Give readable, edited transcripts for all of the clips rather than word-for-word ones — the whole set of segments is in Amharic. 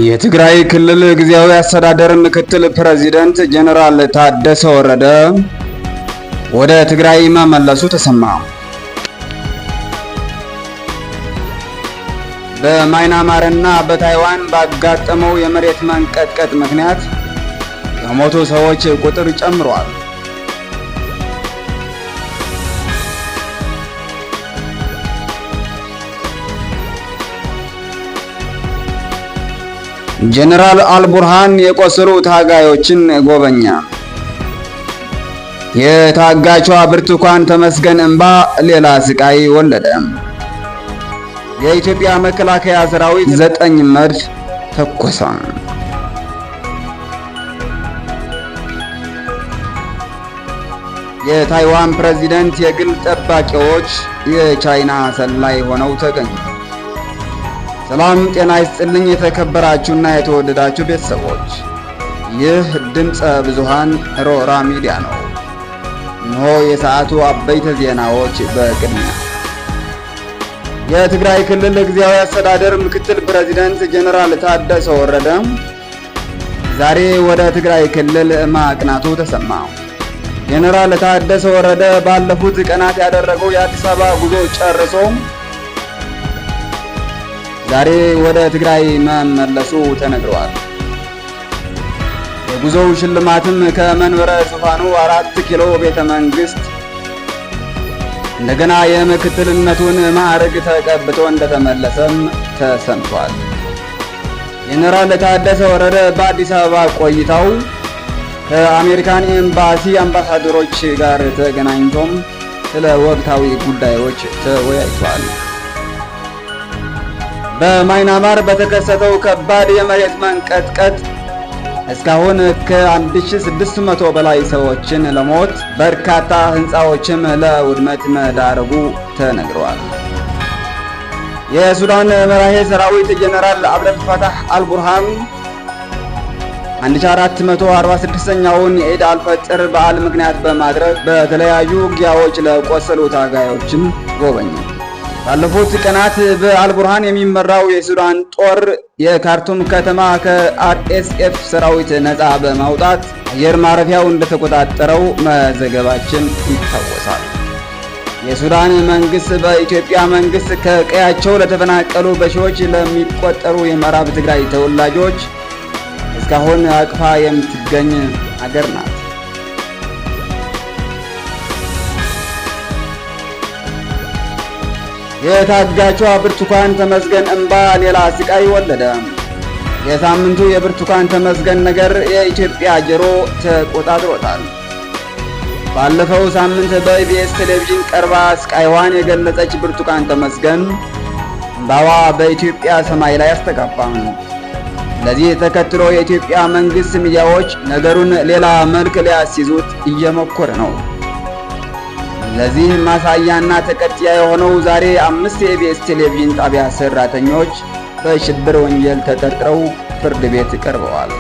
የትግራይ ክልል ጊዜያዊ አስተዳደር ምክትል ፕሬዝዳንት ጀነራል ታደሰ ወረደ ወደ ትግራይ መመለሱ ተሰማ። በማይናማርና በታይዋን ባጋጠመው የመሬት መንቀጥቀጥ ምክንያት የሞቱ ሰዎች ቁጥር ጨምሯል። ጀነራል አልቡርሃን የቆሰሉ ታጋዮችን ጎበኛ። የታጋቿ ብርቱካን ተመስገን እንባ ሌላ ስቃይ ወለደ። የኢትዮጵያ መከላከያ ሰራዊት 9 መድፍ ተኮሰ። የታይዋን ፕሬዝዳንት የግል ጠባቂዎች የቻይና ሰላይ ሆነው ተገኙ። ሰላም ጤና ይስጥልኝ። የተከበራችሁና የተወደዳችሁ ቤተሰቦች፣ ይህ ድምጸ ብዙሃን ሮራ ሚዲያ ነው። እነሆ የሰዓቱ አበይት ዜናዎች። በቅድሚያ የትግራይ ክልል ጊዜያዊ አስተዳደር ምክትል ፕሬዝዳንት ጀነራል ታደሰ ወረደ ዛሬ ወደ ትግራይ ክልል ማቅናቱ ተሰማ። ጀነራል ታደሰ ወረደ ባለፉት ቀናት ያደረገው የአዲስ አበባ ጉዞ ጨርሶ ዛሬ ወደ ትግራይ መመለሱ ተነግሯል። የጉዞው ሽልማትም ከመንበረ ዙፋኑ 4 ኪሎ ቤተ መንግስት እንደገና የምክትልነቱን ማዕረግ ተቀብቶ እንደተመለሰም ተሰምቷል። ጀነራል ታደሰ ወረደ በአዲስ አበባ ቆይታው ከአሜሪካን ኤምባሲ አምባሳደሮች ጋር ተገናኝቶም ስለ ወቅታዊ ጉዳዮች ተወያይቷል። በማይናማር በተከሰተው ከባድ የመሬት መንቀጥቀጥ እስካሁን ከ1600 በላይ ሰዎችን ለሞት በርካታ ህንፃዎችም ለውድመት መዳረጉ ተነግሯል። የሱዳን መራሄ ሰራዊት ጀነራል አብደል ፈታህ አልቡርሃን 1446ኛውን የኢድ አልፈጥር በዓል ምክንያት በማድረግ በተለያዩ ውጊያዎች ለቆሰሉ ታጋዮችን ጎበኙ። ባለፉት ቀናት በአልቡርሃን የሚመራው የሱዳን ጦር የካርቱም ከተማ ከአርኤስኤፍ ሰራዊት ነፃ በማውጣት አየር ማረፊያው እንደተቆጣጠረው መዘገባችን ይታወሳል። የሱዳን መንግስት በኢትዮጵያ መንግስት ከቀያቸው ለተፈናቀሉ በሺዎች ለሚቆጠሩ የምዕራብ ትግራይ ተወላጆች እስካሁን አቅፋ የምትገኝ ሀገር ናት። የታጋቿ ብርቱካን ተመስገን እንባ ሌላ ስቃይ ወለደ። የሳምንቱ የብርቱካን ተመስገን ነገር የኢትዮጵያ ጆሮ ተቆጣጥሮታል። ባለፈው ሳምንት በኢቢኤስ ቴሌቪዥን ቀርባ ስቃይዋን የገለጸች ብርቱካን ተመስገን እንባዋ በኢትዮጵያ ሰማይ ላይ አስተጋባም። ለዚህ ተከትሎ የኢትዮጵያ መንግስት ሚዲያዎች ነገሩን ሌላ መልክ ሊያስይዙት እየሞከረ ነው። ለዚህ ማሳያና ተቀጥያ የሆነው ዛሬ 5 የኢቢኤስ ቴሌቪዥን ጣቢያ ሰራተኞች በሽብር ወንጀል ተጠርጥረው ፍርድ ቤት ቀርበዋል።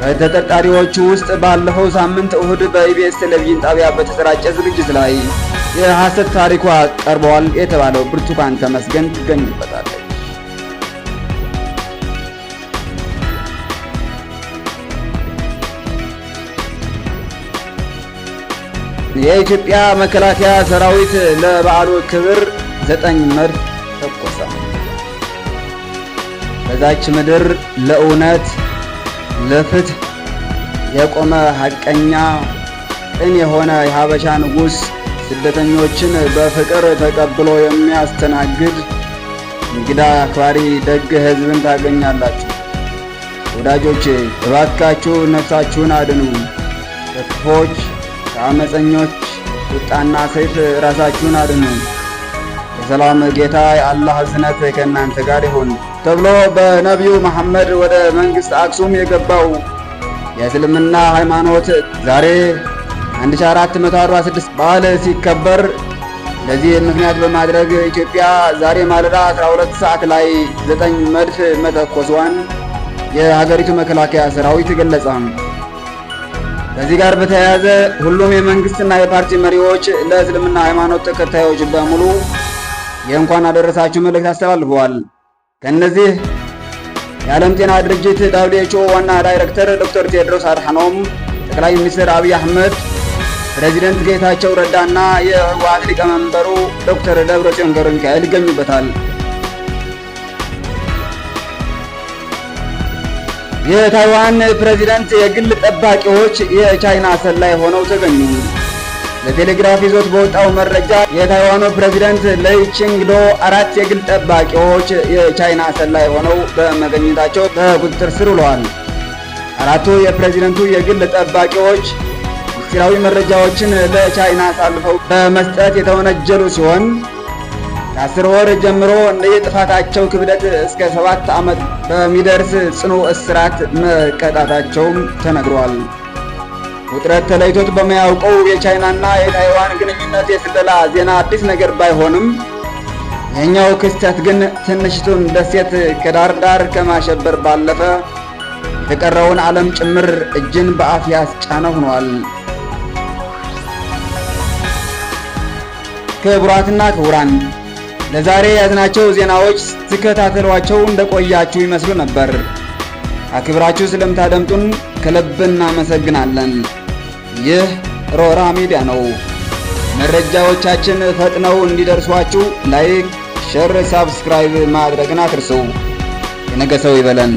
ከተጠርጣሪዎቹ ውስጥ ባለፈው ሳምንት እሁድ በኢቢኤስ ቴሌቪዥን ጣቢያ በተሰራጨ ዝግጅት ላይ የሐሰት ታሪኳ ቀርበዋል የተባለው ብርቱካን ተመስገን ትገኝበታለች። የኢትዮጵያ መከላከያ ሰራዊት ለበዓሉ ክብር 9 መድፍ ተኮሰ። በዛች ምድር ለእውነት ለፍትህ የቆመ ሐቀኛ ቅን የሆነ የሀበሻ ንጉሥ ስደተኞችን በፍቅር ተቀብሎ የሚያስተናግድ እንግዳ አክባሪ ደግ ሕዝብን ታገኛላችሁ። ወዳጆቼ እባካችሁ ነፍሳችሁን አድኑ። ከክፎች ከአመፀኞች ቁጣና ሰይፍ ራሳችሁን አድኑ። የሰላም ጌታ የአላህ እዝነት ከእናንተ ጋር ይሁን ተብሎ በነቢዩ መሐመድ ወደ መንግስት አክሱም የገባው የእስልምና ሃይማኖት ዛሬ 1446 በዓል ሲከበር ለዚህ ምክንያት በማድረግ ኢትዮጵያ ዛሬ ማለዳ 12 ሰዓት ላይ 9 መድፍ መተኮሷን የሀገሪቱ መከላከያ ሰራዊት ገለጸ። ከዚህ ጋር በተያያዘ ሁሉም የመንግስትና የፓርቲ መሪዎች ለእስልምና ሃይማኖት ተከታዮች በሙሉ የእንኳን አደረሳችሁ መልእክት አስተላልፈዋል። ከነዚህ የዓለም ጤና ድርጅት WHO ዋና ዳይሬክተር ዶክተር ቴድሮስ አድሓኖም፣ ጠቅላይ ሚኒስትር አብይ አህመድ፣ ፕሬዚደንት ጌታቸው ረዳና የህወሓት ሊቀመንበሩ ዶክተር ደብረጽዮን ገብረ ሚካኤል ይገኙበታል። የታይዋን ፕሬዚደንት የግል ጠባቂዎች የቻይና ሰላይ ሆነው ተገኙ። ለቴሌግራፍ ይዞት በወጣው መረጃ የታይዋኑ ፕሬዚደንት ሌይ ቺንግዶ 4 የግል ጠባቂዎች የቻይና ሰላይ ሆነው በመገኘታቸው በቁጥጥር ስር ውለዋል። 4ቱ የፕሬዚደንቱ የግል ጠባቂዎች ምስጢራዊ መረጃዎችን ለቻይና አሳልፈው በመስጠት የተወነጀሉ ሲሆን ከ10 ወር ጀምሮ እንደየጥፋታቸው ክብደት እስከ 7 ዓመት በሚደርስ ጽኑ እስራት መቀጣታቸውም ተነግሯል። ውጥረት ተለይቶት በማያውቀው የቻይናና የታይዋን ግንኙነት የስለላ ዜና አዲስ ነገር ባይሆንም ይህኛው ክስተት ግን ትንሽቱን ደሴት ከዳር ዳር ከማሸበር ባለፈ የተቀረውን ዓለም ጭምር እጅን በአፍ ያስጫነ ሆኗል። ክቡራትና ክቡራን ለዛሬ ያዝናቸው ዜናዎች ተከታተሏቸው እንደቆያችሁ ይመስሉ ነበር። አክብራችሁ ስለምታደምጡን ከልብ እናመሰግናለን። ይህ ሮራ ሚዲያ ነው። መረጃዎቻችን ፈጥነው እንዲደርሷችሁ ላይክ፣ ሼር፣ ሳብስክራይብ ማድረግን አትርሱ። የነገ ሰው ይበለን።